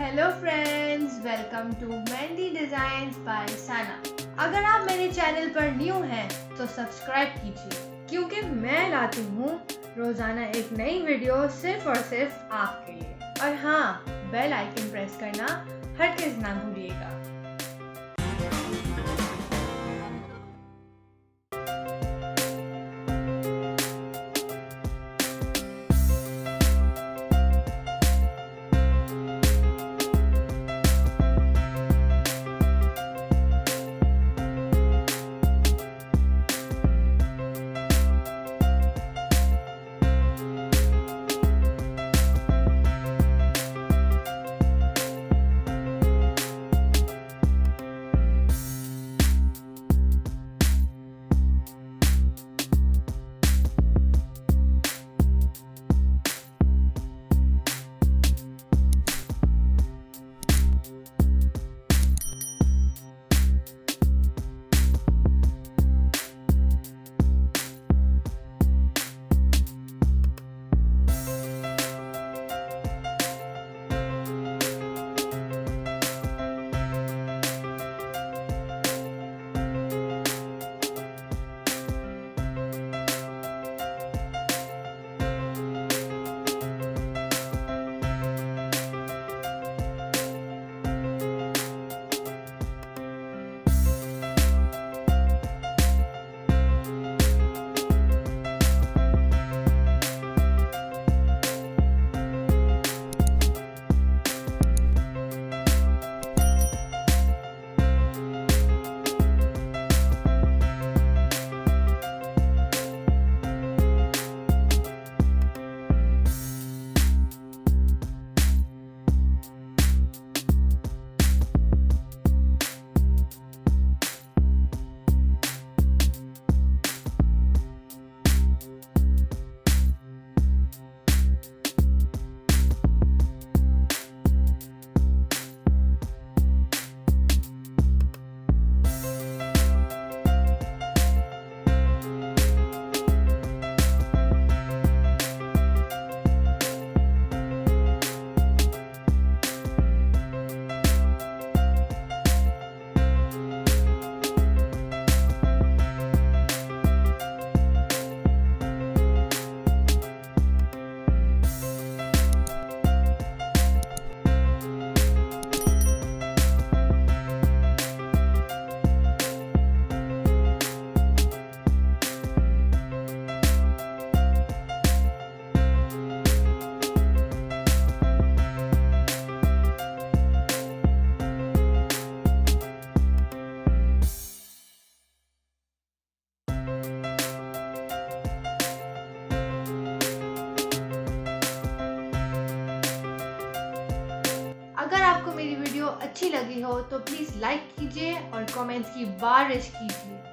Hello friends, welcome to mehndi designs by Sana. अगर आप मेरे चैनल पर न्यू हैं तो सब्सक्राइब कीजिए क्योंकि मैं लाती हूँ रोजाना एक नई वीडियो सिर्फ और सिर्फ आपके लिए। और हाँ, बेल आइकन प्रेस करना हरगिज़ ना भूलिएगा। अगर आपको मेरी वीडियो अच्छी लगी हो तो प्लीज़ लाइक कीजिए और कमेंट्स की बारिश कीजिए।